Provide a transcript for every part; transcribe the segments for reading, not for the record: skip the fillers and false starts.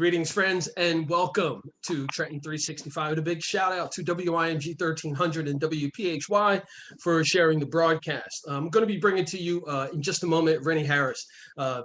Greetings, friends, and welcome to Trenton 365. And a big shout out to WIMG 1300 and WPHY for sharing the broadcast. I'm going to be bringing to you in just a moment Rennie Harris.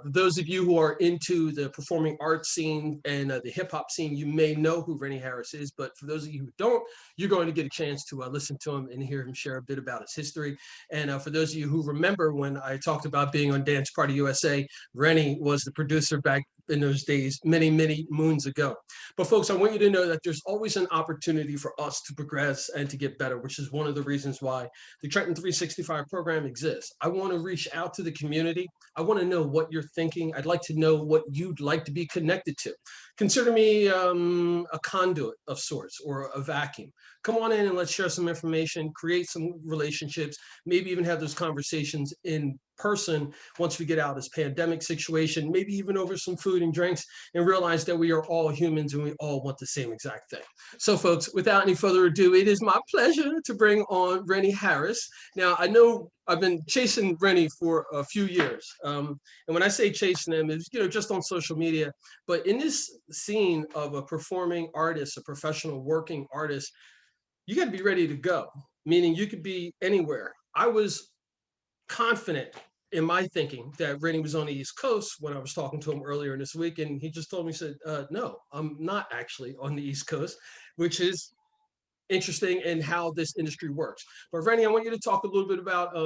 Those of you who are into the performing arts scene and the hip hop scene, you may know who Rennie Harris is. But for those of you who don't, you're going to get a chance to listen to him and hear him share a bit about his history. And for those of you who remember when I talked about being on Dance Party USA, Rennie was the producer back in those days, many moons ago. But folks, I want you to know that there's always an opportunity for us to progress and to get better, which is one of the reasons why the Trenton 365 program exists. I want to reach out to the community. I want to know what you're thinking. I'd like to know what you'd like to be connected to. Consider me a conduit of sorts or a vacuum. Come on in and let's share some information, create some relationships, maybe even have those conversations in person once we get out of this pandemic situation, maybe even over some food and drinks, and realize that we are all humans and we all want the same exact thing. So folks, without any further ado, it is my pleasure to bring on Rennie Harris. Now, I know I've been chasing Rennie for a few years. And when I say chasing him, it's just on social media. But in this scene of a performing artist, a professional working artist, you got to be ready to go, meaning you could be anywhere. I was confident in my thinking that Rennie was on the East Coast when I was talking to him earlier this week, and he just told me, said, no, I'm not actually on the East Coast, which is interesting in how this industry works. But Rennie, I want you to talk a little bit about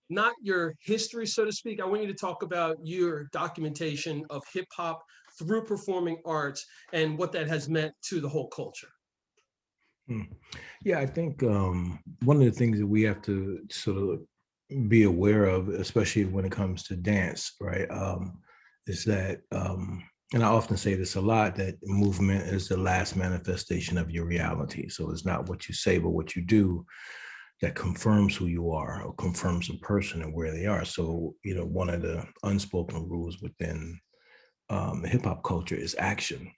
not your history, so to speak. I want you to talk about your documentation of hip hop through performing arts and what that has meant to the whole culture. Yeah, I think one of the things that we have to sort of be aware of, especially when it comes to dance, right, is that, and I often say this a lot, that movement is the last manifestation of your reality. So it's not what you say, but what you do that confirms who you are or confirms a person and where they are. So, one of the unspoken rules within the hip hop culture is action.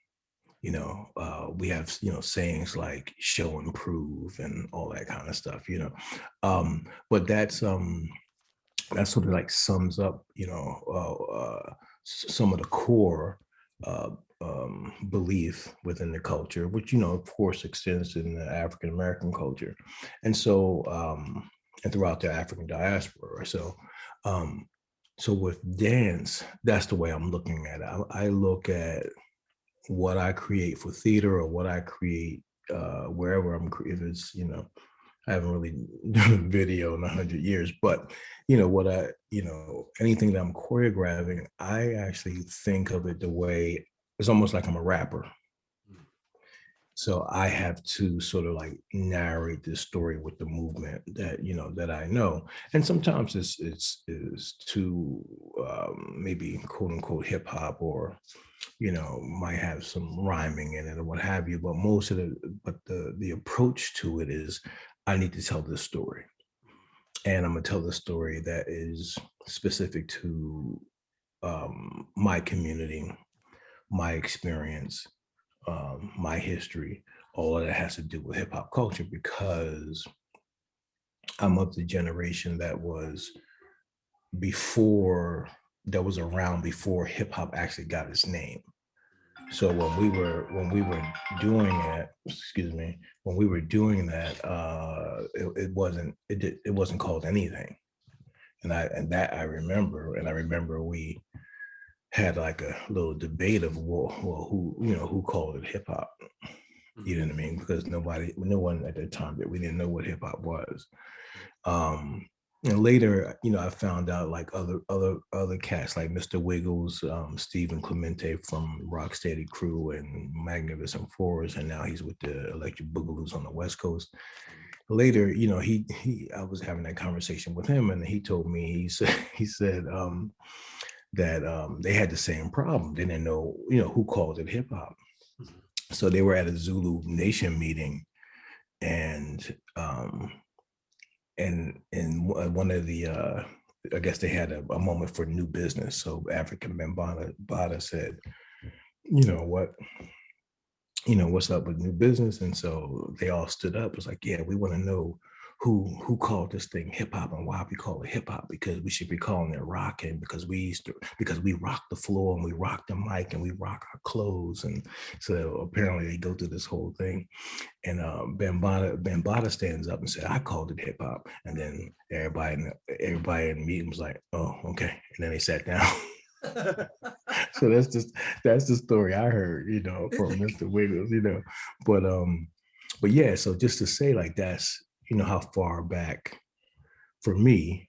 We have, sayings like show and prove and all that kind of stuff, but that sort of like sums up, some of the core belief within the culture, which, of course, extends in the African American culture. And so, and throughout the African diaspora. So with dance, that's the way I'm looking at it. I look at what I create for theater or what I create wherever if it's, I haven't really done a video in 100 years, but anything that I'm choreographing, I actually think of it the way it's almost like I'm a rapper. So I have to sort of like narrate this story with the movement that, that I know. And sometimes it's to maybe quote unquote hip hop or, might have some rhyming in it or what have you. But the approach to it is I need to tell this story. And I'm gonna tell the story that is specific to my community, my experience, my history. All of that has to do with hip hop culture because I'm of the generation that was around before hip hop actually got its name. So when we were doing it, when we were doing that, it wasn't called anything. And I remember we had like a little debate of who called it hip hop. You know what I mean? Because no one at that time that we didn't know what hip hop was. And later, I found out like other cats like Mr. Wiggles, Stephen Clemente from Rocksteady Crew and Magnificent Force, and now he's with the Electric Boogaloos on the West Coast. Later, I was having that conversation with him, and he told me he said that they had the same problem. They didn't know who called it hip hop. So they were at a Zulu Nation meeting, and one of the I guess they had a moment for new business. So African Bambaataa said, what's up with new business? And so they all stood up. It's like, yeah, we want to know who called this thing hip hop and why we call it hip hop, because we should be calling it rocking, because we rock the floor and we rock the mic and we rock our clothes. And so apparently they go through this whole thing. And Bambaataa stands up and said, I called it hip hop. And then everybody in the meeting was like, oh, okay. And then they sat down. So that's the story I heard, from Mr. Wiggles, but yeah, so just to say, like, that's, how far back for me,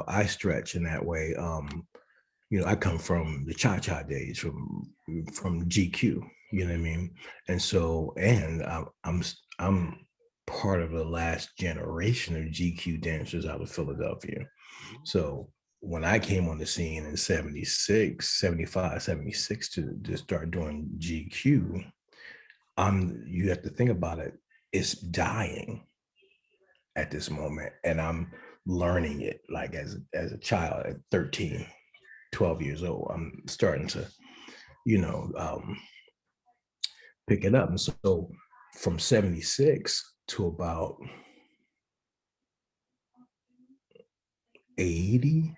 I stretch in that way. I come from the cha-cha days, from GQ, you know what I mean? And so, and I'm part of the last generation of GQ dancers out of Philadelphia. So when I came on the scene in 76, 75, 76 to start doing GQ, you have to think about it, it's dying at this moment. And I'm learning it, like, as a child at 13, 12 years old. I'm starting to, pick it up. And so from 76 to about 80,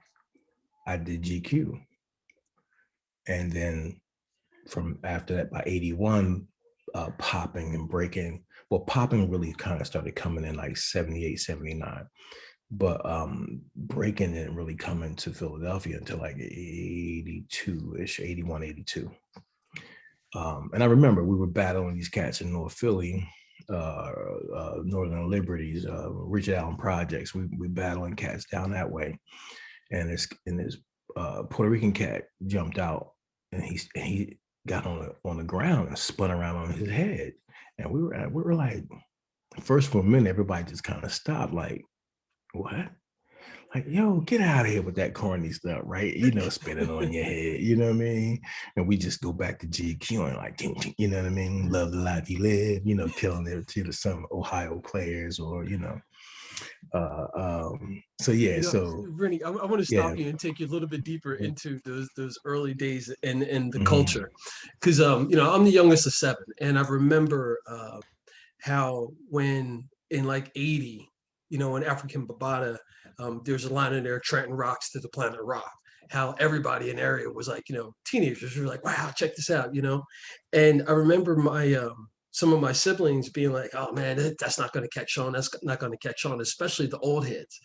I did GQ. And then from after that, by 81, popping and breaking. Well, popping really kind of started coming in like 78, 79. But breaking didn't really come into Philadelphia until like 82-ish, 81, 82. And I remember we were battling these cats in North Philly, Northern Liberties, Richard Allen Projects. We battling cats down that way. And this Puerto Rican cat jumped out, and he got on the ground and spun around on his head. And we were like, first for a minute, everybody just kind of stopped, like, what? Like, yo, get out of here with that corny stuff, right? Spinning on your head, you know what I mean? And we just go back to GQ and like, you know what I mean? Love the life you live, killing it to some Ohio players, or, so yeah, so Rennie, I want to yeah. stop you and take you a little bit deeper into those early days and the Mhm. culture, because I'm the youngest of seven, and I remember how when in like 80, in African Bambaataa, there's a line in there, Trenton rocks to the planet rock. How everybody in the area was like, teenagers were like, wow, check this out, And I remember some of my siblings being like, oh man, that's not going to catch on. That's not going to catch on, especially the old heads.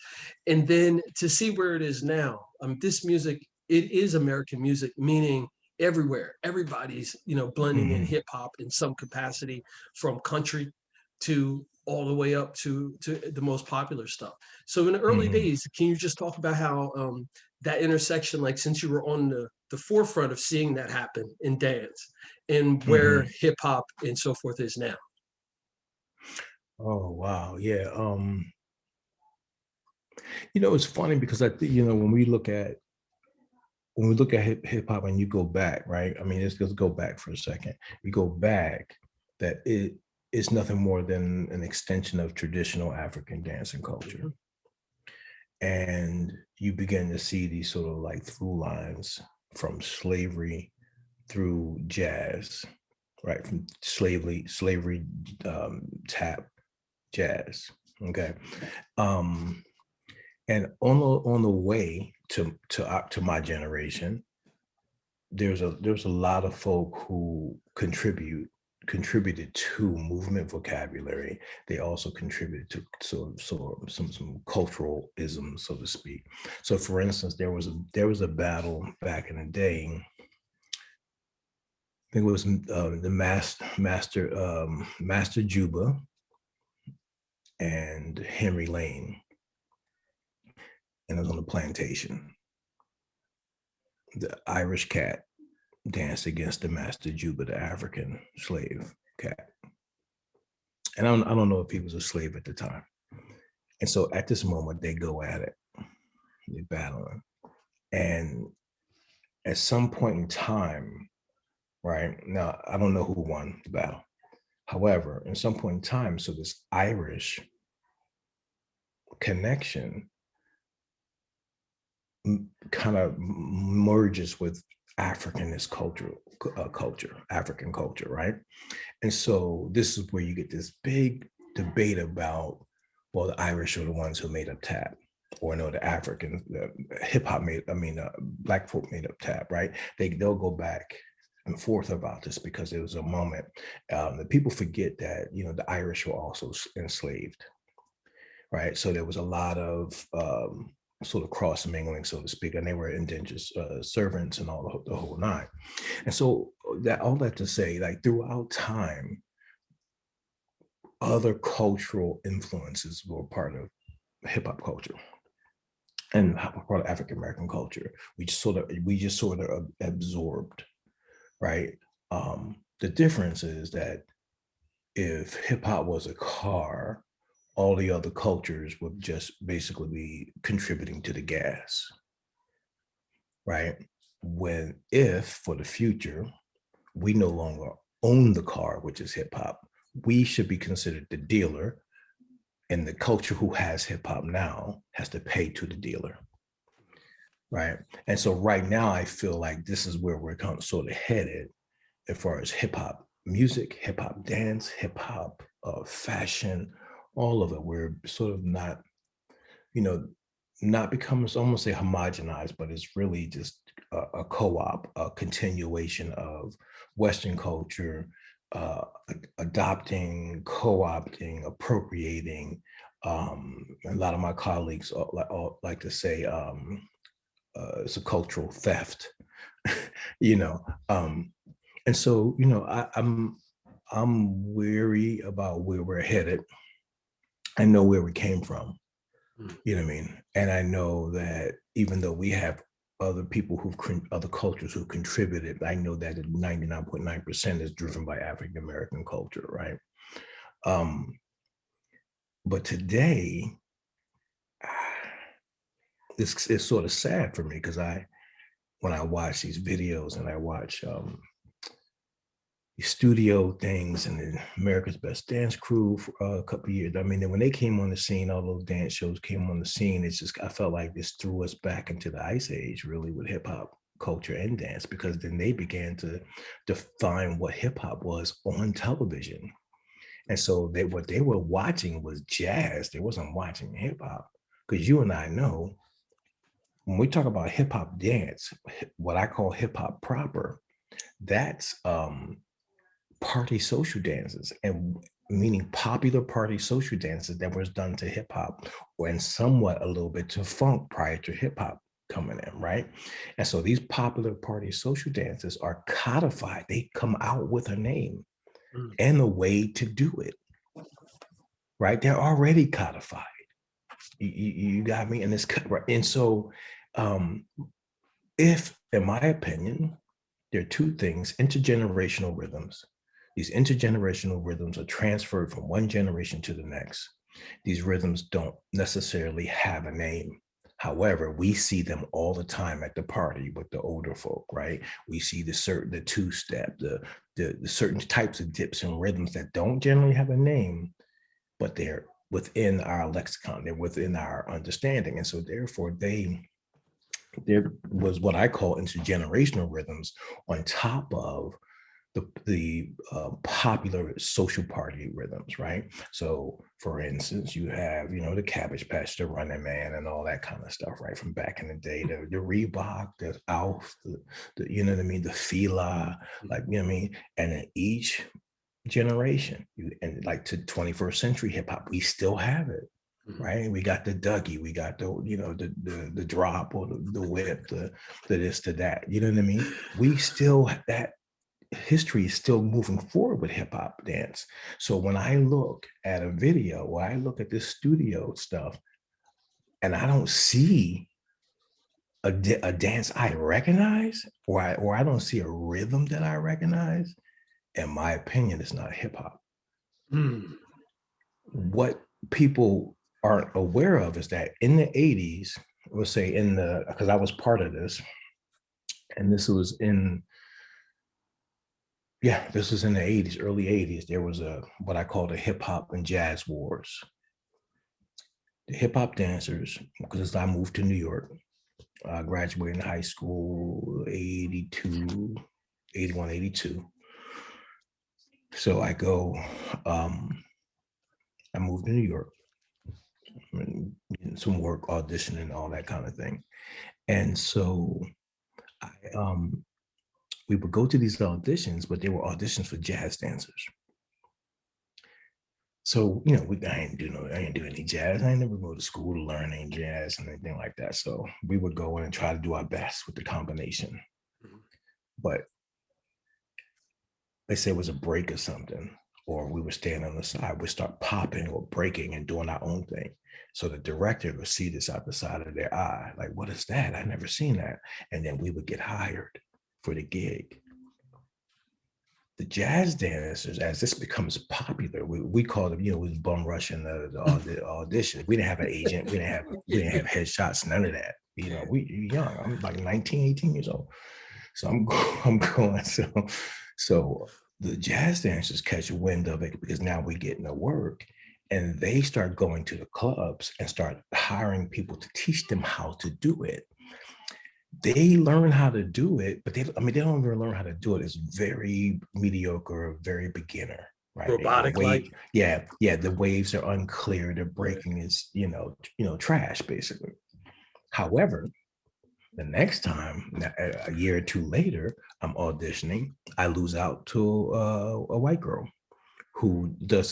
And then to see where it is now, this music, it is American music, meaning everywhere, everybody's, blending in hip hop in some capacity, from country to all the way up to the most popular stuff. So in the early days, can you just talk about how that intersection, like, since you were on the forefront of seeing that happen in dance, and where hip hop and so forth is now? Oh wow, yeah. It's funny because I think, when we look at hip hop and you go back, right? I mean, let's go back for a second. We go back, that it is nothing more than an extension of traditional African dance and culture. And you begin to see these sort of like through lines from slavery through jazz, right? From slavery, tap, jazz. Okay. And on the way to my generation, there's a lot of folk who contributed to movement vocabulary. They also contributed to sort of some cultural isms, so to speak. So for instance, there was a battle back in the day. I think it was the Master Juba and Henry Lane, and it was on the plantation. The Irish cat danced against the Master Juba, the African slave cat. And I don't know if he was a slave at the time. And so at this moment, they go at it. They're battling. And at some point in time, right? Now, I don't know who won the battle. However, at some point in time, so this Irish connection kind of merges with Africanist culture, African culture, right? And so this is where you get this big debate about Well, the Irish are the ones who made up tap, or no, the Africans, hip hop made, black folk made up tap, right? They'll go back and forth about this because there was a moment. The people forget that, the Irish were also enslaved, right? So there was a lot of sort of cross mingling, so to speak, and they were indentured servants and all the whole nine. And so all that to say, like throughout time, other cultural influences were part of hip hop culture and part of African American culture. We just sort of absorbed, right? The difference is that if hip hop was a car, all the other cultures would just basically be contributing to the gas, right? When if for the future we no longer own the car, which is hip hop, we should be considered the dealer, and the culture who has hip hop now has to pay to the dealer, right? And so right now, I feel like this is where we're kind of sort of headed as far as hip hop music, hip hop dance, hip hop fashion, all of it. We're sort of not, you know, not becoming, I almost say homogenized, but it's really just a co-op, a continuation of Western culture, adopting, co-opting, appropriating. A lot of my colleagues like to say it's a cultural theft, you know. And so, I'm weary about where we're headed. I know where we came from. You know what I mean? And I know that even though we have other people other cultures who contributed, I know that 99.9% is driven by African American culture, right? But today, it's sort of sad for me because when I watch these videos and I watch studio things and the America's Best Dance Crew for a couple of years. I mean, when they came on the scene, all those dance shows came on the scene. It's just, I felt like this threw us back into the ice age, really, with hip hop culture and dance, because then they began to define what hip hop was on television. And so what they were watching was jazz. They wasn't watching hip hop, because you and I know when we talk about hip hop dance, what I call hip hop proper, that's party social dances, and meaning popular party social dances that was done to hip hop, or and somewhat a little bit to funk prior to hip hop coming in, right? And so these popular party social dances are codified. They come out with a name and a way to do it, right? They're already codified. You got me? And it's right. And so if, in my opinion, there are two things: intergenerational rhythms. These intergenerational rhythms are transferred from one generation to the next. These rhythms don't necessarily have a name. However, we see them all the time at the party with the older folk, right? We see the two-step, the certain types of dips and rhythms that don't generally have a name, but they're within our lexicon, they're within our understanding. And so therefore there was what I call intergenerational rhythms on top of the popular social party rhythms, right? So, for instance, you have the Cabbage Patch, the Running Man, and all that kind of stuff, right? From back in the day, the Reebok, the Alf, the you know what I mean, the Fila, like you know what I mean, and in each generation, and like to 21st century hip hop, we still have it. Right, we got the Dougie, we got the drop or the whip, the this to that. You know what I mean? We still, that history is still moving forward with hip hop dance. So when I look at a video, or I look at this studio stuff, and I don't see a dance I recognize, or I don't see a rhythm that I recognize, in my opinion, it's not hip hop. What people aren't aware of is that in the 80s, we'll say because I was part of this, and this was in the 80s, early 80s, there was what I call the hip hop and jazz wars. The hip hop dancers, because I moved to New York, I graduated in high school, 82, 81, 82. So I moved to New York. and some work auditioning, all that kind of thing. And so I, we would go to these auditions, but they were auditions for jazz dancers. So, you know, I didn't do any jazz. I ain't never go to school to learn any jazz and anything like that. So we would go in and try to do our best with the combination. But they say it was a break or something, or we were standing on the side, we start popping or breaking and doing our own thing. So the director would see this out the side of their eye, like, what is that? I never seen that. And then we would get hired for the gig. The jazz dancers, as this becomes popular, we call them, you know, we bum rushing the audition. We didn't have an agent, we didn't have headshots, none of that. You know, we young. I'm like 19, 18 years old. So I'm going. So the jazz dancers catch wind of it because now we get no work. And they start going to the clubs and start hiring people to teach them how to do it. They learn how to do it, but they don't even learn how to do it. It's very mediocre, very beginner, right? Robotic like. Yeah, the waves are unclear. The breaking is, trash basically. However, the next time, a year or two later, I'm auditioning. I lose out to a white girl who does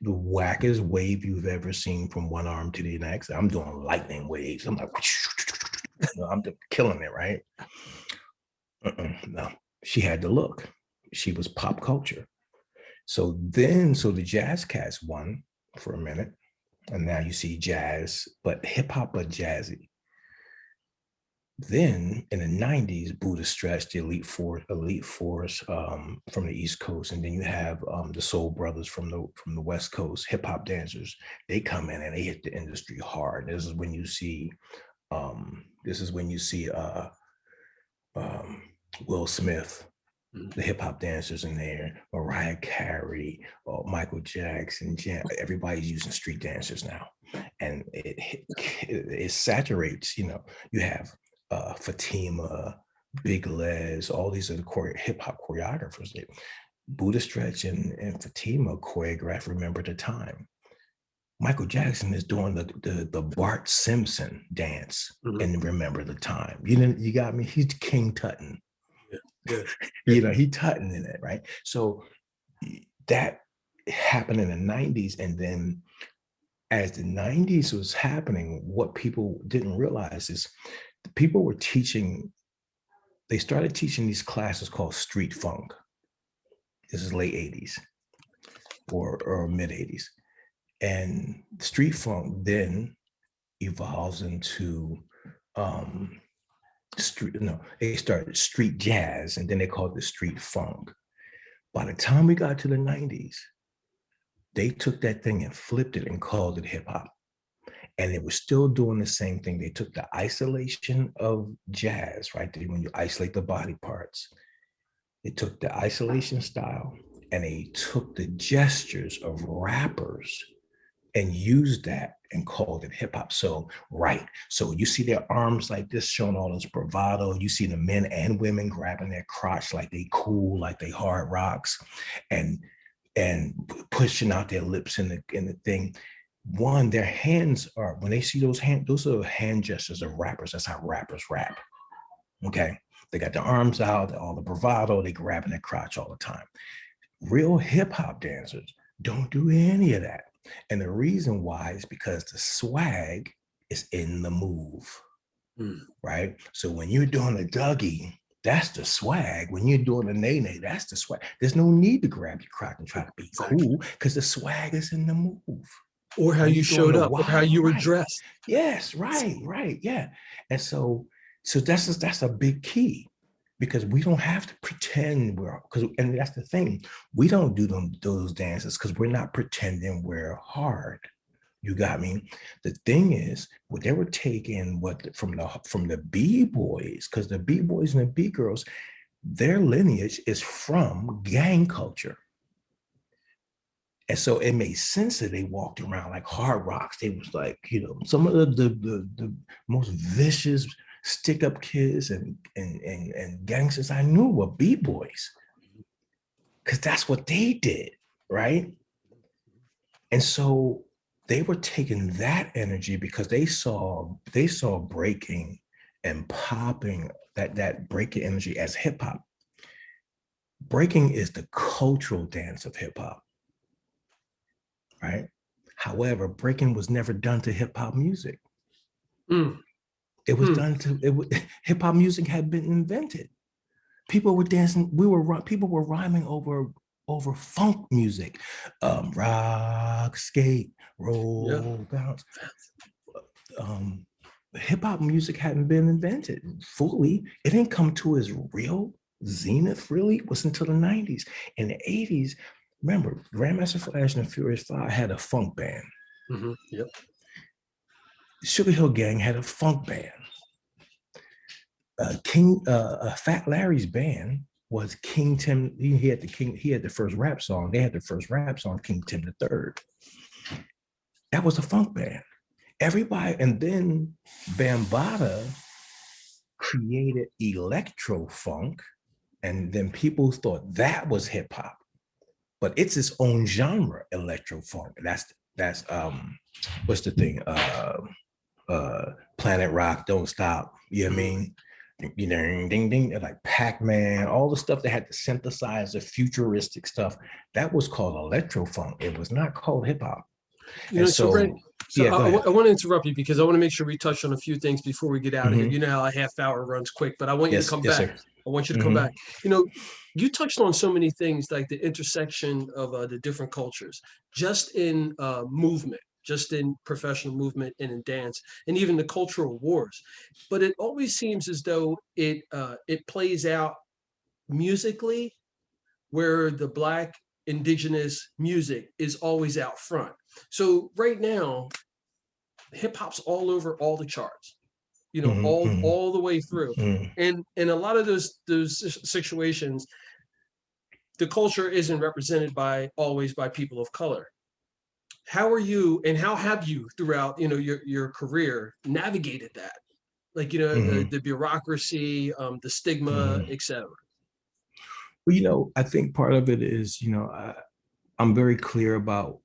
the wackest wave you've ever seen from one arm to the next. I'm doing lightning waves. I'm like, I'm killing it, right? No, she had the look. She was pop culture. So the Jazz Cats won for a minute, and now you see jazz, but hip hop, but jazzy. Then in the 90s, Buddha Stretch, the Elite Force from the East Coast, and then you have the Soul Brothers from the West Coast, hip hop dancers. They come in and they hit the industry hard. This is when you see Will Smith, the hip hop dancers in there, Mariah Carey, Michael Jackson, everybody's using street dancers now, and it saturates. You know, you have Fatima, Big Les, all these are the hip hop choreographers. Buddha Stretch and Fatima choreograph Remember the Time. Michael Jackson is doing the Bart Simpson dance and Remember the Time. You got me? He's King Tutton. Yeah. He Tutton in it, right? So that happened in the 90s. And then as the 90s was happening, what people didn't realize is people were they started teaching these classes called street funk. This is late 80s or mid 80s. And street funk then evolves into they started street jazz, and then they called it street funk. By the time we got to the 90s, they took that thing and flipped it and called it hip hop. And it was still doing the same thing. They took the isolation of jazz, right? When you isolate the body parts, they took the isolation style and they took the gestures of rappers and used that and called it hip hop. So you see their arms like this, showing all this bravado. You see the men and women grabbing their crotch like they cool, like they hard rocks, and pushing out their lips in the thing. One, their hands are, when they see those are hand gestures of rappers. That's how rappers rap. Okay. They got their arms out, all the bravado, they grabbing their crotch all the time. Real hip hop dancers don't do any of that. And the reason why is because the swag is in the move, right? So when you're doing a Dougie, that's the swag. When you're doing a nay, that's the swag. There's no need to grab your crotch and try to be cool because the swag is in the move. Or how you showed up, or how you were dressed. Yes, right, yeah. And so that's a big key, because we don't have to pretend and that's the thing. We don't do those dances because we're not pretending we're hard. You got me? The thing is, what they were taking from the B-boys, because the B-boys and the B-girls, their lineage is from gang culture. And so it made sense that they walked around like hard rocks. They was like, some of the most vicious stick-up kids and gangsters I knew were B-boys, because that's what they did, right? And so they were taking that energy because they saw breaking and popping, that breaking energy as hip hop. Breaking is the cultural dance of hip hop, right? However, breaking was never done to hip hop music. Mm. It was done to hip hop music had been invented. People were dancing. People were rhyming over funk music, rock, skate, roll, bounce. Hip hop music hadn't been invented fully. It didn't come to its real zenith. Really, was until the '90s. In the '80s, remember, Grandmaster Flash and the Furious Five had a funk band. Mm-hmm. Yep. Sugar Hill Gang had a funk band. Fat Larry's band was King Tim. He had the first rap song. They had the first rap song, King Tim the Third. That was a funk band. Everybody, and then Bambaataa created electro funk, and then people thought that was hip hop, but it's its own genre, electro funk. That's what's the thing? Planet Rock, Don't Stop. You know what I mean? Ding, ding, ding, like Pac-Man, all the stuff that had to synthesize the futuristic stuff. That was called electro funk. It was not called hip hop. And So yeah, I want to interrupt you because I want to make sure we touch on a few things before we get out of here. Mm-hmm. You know how a half hour runs quick, but I want you to come back. Sir. I want you to come back. You know, you touched on so many things, like the intersection of the different cultures, just in movement, just in professional movement and in dance, and even the cultural wars. But it always seems as though it plays out musically where the Black indigenous music is always out front. So right now, hip hop's all over all the charts, you know, all the way through. And in a lot of those situations, the culture isn't represented always by people of color. How are you, and how have you throughout, you know, your career navigated that? Like, you know, the bureaucracy, the stigma, etc. Well, you know, I think part of it is, you know, I'm very clear about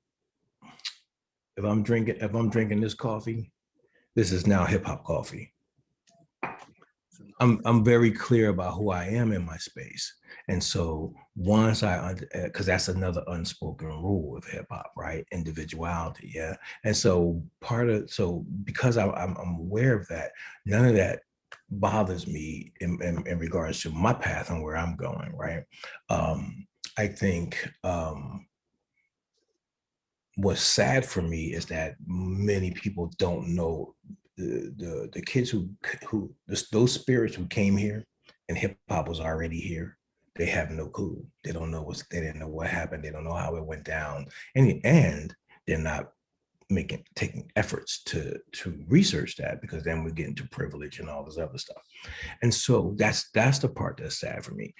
if I'm drinking this coffee, this is now hip hop coffee. I'm very clear about who I am in my space. And so once because that's another unspoken rule of hip hop, right? Individuality. Yeah. And so because I'm aware of that, none of that bothers me in regards to my path and where I'm going, right? I think what's sad for me is that many people don't know the kids who those spirits who came here and hip hop was already here. They have no clue. They didn't know what happened. They don't know how it went down. And they're not taking efforts to research that, because then we get into privilege and all this other stuff. And so that's the part that's sad for me.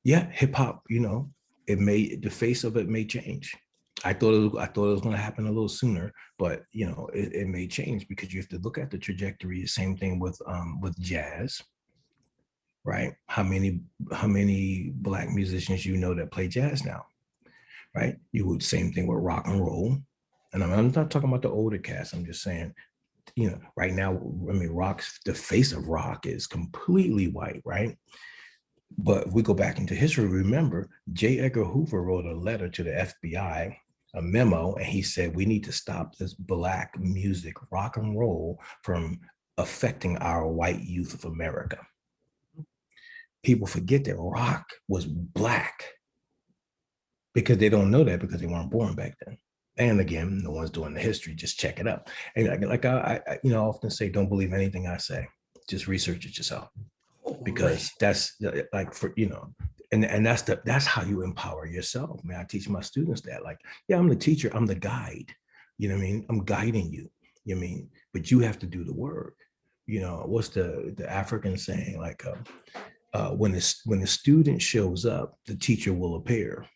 Yeah, hip hop, you know, the face of it may change. I thought it was going to happen a little sooner, but you know, it may change because you have to look at the trajectory. The same thing with jazz, right? How many Black musicians you know that play jazz now, right? You would same thing with rock and roll, and I'm not talking about the older cast. I'm just saying, you know, right now, I mean, the face of rock is completely white, right? But if we go back into history, remember J. Edgar Hoover wrote a letter to the FBI, a memo, and he said, we need to stop this Black music, rock and roll, from affecting our white youth of America. People forget that rock was Black because they don't know that because they weren't born back then. And again, no one's doing the history, just check it out. And like I you know, often say, don't believe anything I say, just research it yourself. Because that's like, for, you know, and that's how you empower yourself, man. I teach my students that, like, yeah, I'm the teacher, I'm the guide, you know what I mean? I'm guiding you, you know what I mean? But you have to do the work. You know, what's the African saying, like, when the student shows up, the teacher will appear.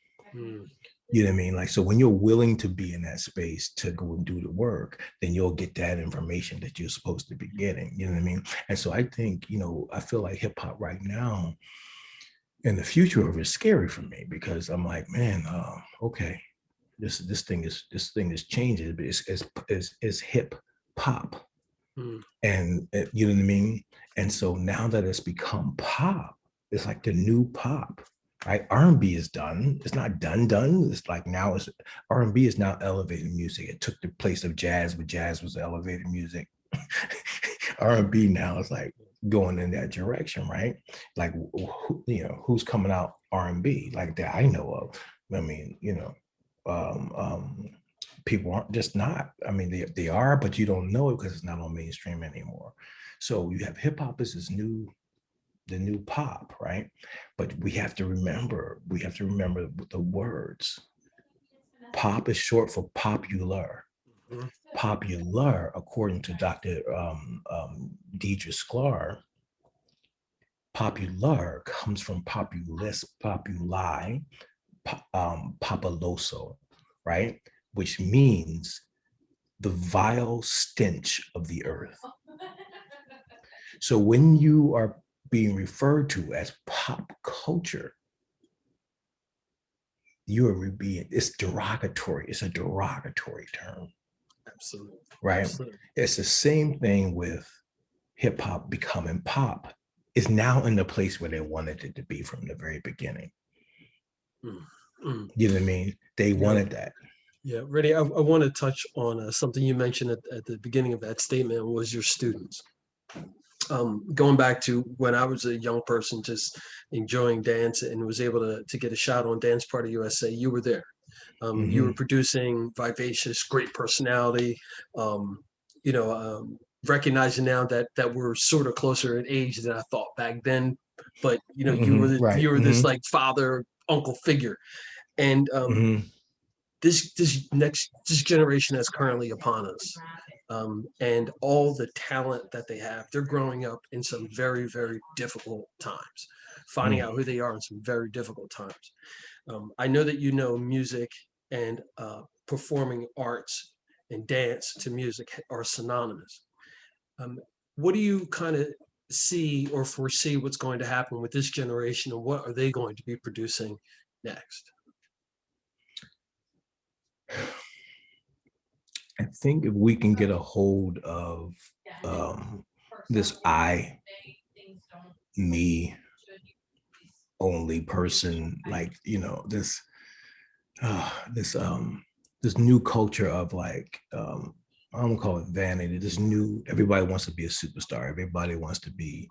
You know what I mean? Like, so when you're willing to be in that space to go and do the work, then you'll get that information that you're supposed to be getting. You know what I mean? And so I think, you know, I feel like hip hop right now in the future of it is scary for me, because I'm like, man, okay. this thing is changing, but it's hip hop. And you know what I mean? And so now that it's become pop, it's like the new pop, right? R&B is done. It's not done. It's like now it's R&B is now elevated music. It took the place of jazz, but jazz was elevated music. R&B now is like going in that direction, right? Like, who's coming out R&B like that I know of? I mean, people aren't just not. I mean, they are, but you don't know it because it's not on mainstream anymore. So you have hip hop as the new pop, right? But we have to remember the words. Pop is short for popular. Popular, according to Dr. Deidre Sklar, popular comes from populus, populi, populoso, right? Which means the vile stench of the earth. So when you are being referred to as pop culture, it's derogatory. It's a derogatory term. Absolutely. Right? Absolutely. It's the same thing with hip hop becoming pop. It's now in the place where they wanted it to be from the very beginning. You know what I mean? They wanted that. Yeah, Rennie, I want to touch on something you mentioned at the beginning of that statement was your students. Going back to when I was a young person, just enjoying dance and was able to get a shot on Dance Party USA, you were there. You were producing vivacious, great personality. Recognizing now that we're sort of closer in age than I thought back then, but you were this like father uncle figure, and this generation that's currently upon us, and all the talent that they have, they're growing up in some very, very difficult times, finding out who they are in some very difficult times. I know that music and performing arts and dance to music are synonymous. What do you kind of see or foresee what's going to happen with this generation, and what are they going to be producing next? I think if we can get a hold of this me only person, like this new culture of like I don't call it vanity. Everybody wants to be a superstar. Everybody wants to be,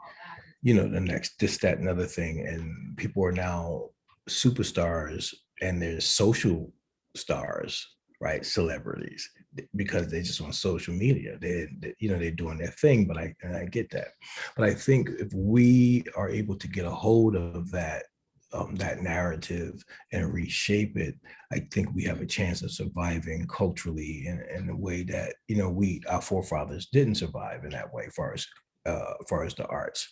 the next this, that, and other thing. And people are now superstars and there's social stars, right? Celebrities, because they just on social media. They're doing their thing, but I get that. But I think if we are able to get a hold of that narrative and reshape it, I think we have a chance of surviving culturally in a way that our forefathers didn't survive in that way, far as the arts.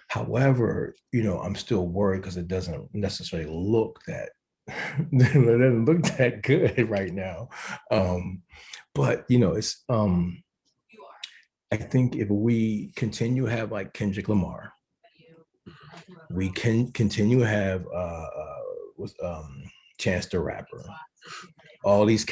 However, I'm still worried because it doesn't necessarily look that it doesn't look that good right now. But it's I think if we continue to have like Kendrick Lamar, we can continue to have Chance the Rapper, all these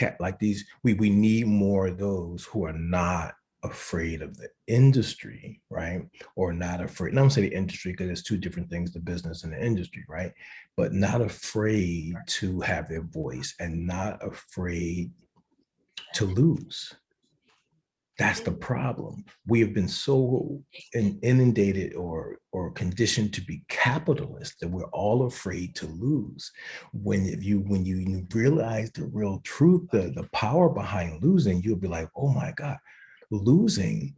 we need more of those who are not afraid of the industry, right? Or not afraid. And I don't say the industry because it's two different things, the business and the industry, right? But not afraid to have their voice and not afraid to lose. That's the problem. We have been so inundated or conditioned to be capitalist that we're all afraid to lose. When you realize the real truth, the power behind losing, you'll be like, oh my God, losing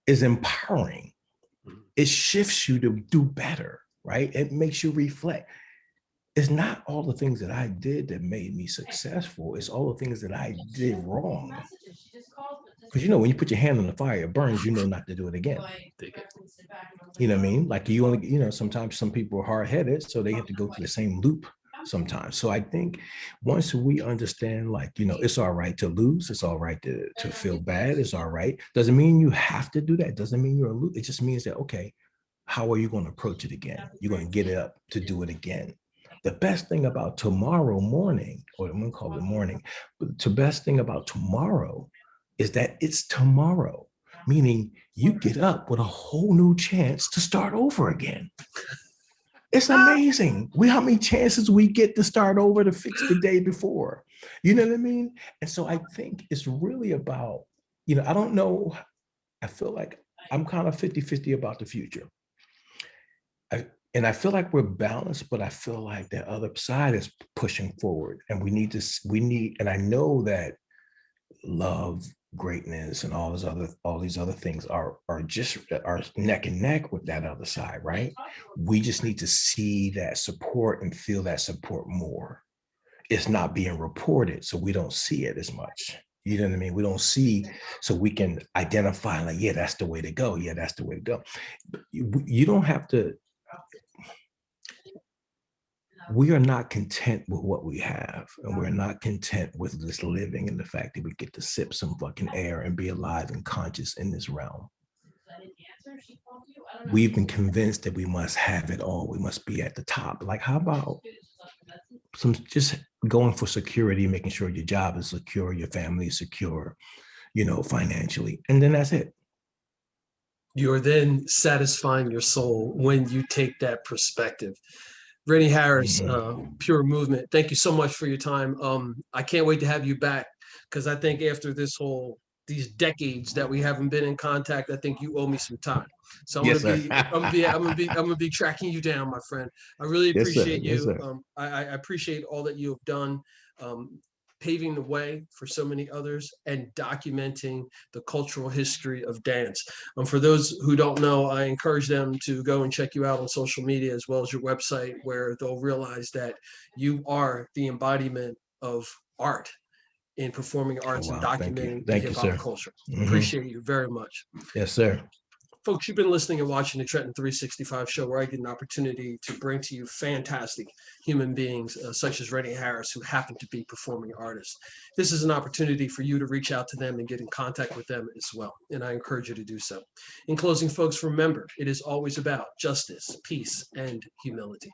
is empowering. It shifts you to do better, right? It makes you reflect. It's not all the things that I did that made me successful. It's all the things that I did wrong. Because when you put your hand on the fire, it burns, not to do it again. You know what I mean? Like you only, sometimes some people are hard-headed, so they have to go through the same loop sometimes. So I think once we understand, like, it's all right to lose, it's all right to feel bad, it's all right. Doesn't mean you have to do that. Doesn't mean you're a loser. It just means that, okay, how are you going to approach it again? You're going to get it up to do it again. The best thing about tomorrow morning, or I'm gonna call it morning, but the best thing about tomorrow is that it's tomorrow, meaning you get up with a whole new chance to start over again. It's amazing. How many chances we get to start over to fix the day before. You know what I mean? And so I think it's really about, I don't know. I feel like I'm kind of 50-50 about the future. And I feel like we're balanced, but I feel like the other side is pushing forward. And and I know that love, greatness, and all these other things are neck and neck with that other side, right? We just need to see that support and feel that support more. It's not being reported, so we don't see it as much. You know what I mean? We don't see, so we can identify like, yeah, that's the way to go. Yeah, that's the way to go. You don't have to. We are not content with what we have, and we're not content with just living in the fact that we get to sip some fucking air and be alive and conscious in this realm. We've been convinced that we must have it all. We must be at the top. Like, how about just going for security, making sure your job is secure, your family is secure, financially, and then that's it. You're then satisfying your soul when you take that perspective. Rennie Harris, Pure Movement, thank you so much for your time. I can't wait to have you back, because I think after these decades that we haven't been in contact, I think you owe me some time. So I'm gonna be tracking you down, my friend. I really appreciate you. I appreciate all that you have done, paving the way for so many others and documenting the cultural history of dance. For those who don't know, I encourage them to go and check you out on social media, as well as your website, where they'll realize that you are the embodiment of art in performing arts and documenting the hip-hop culture. Appreciate you very much. Yes, sir. Folks, you've been listening and watching the Trenton 365 show, where I get an opportunity to bring to you fantastic human beings such as Rennie Harris, who happen to be performing artists. This is an opportunity for you to reach out to them and get in contact with them as well, and I encourage you to do so. In closing, folks, remember, it is always about justice, peace, and humility.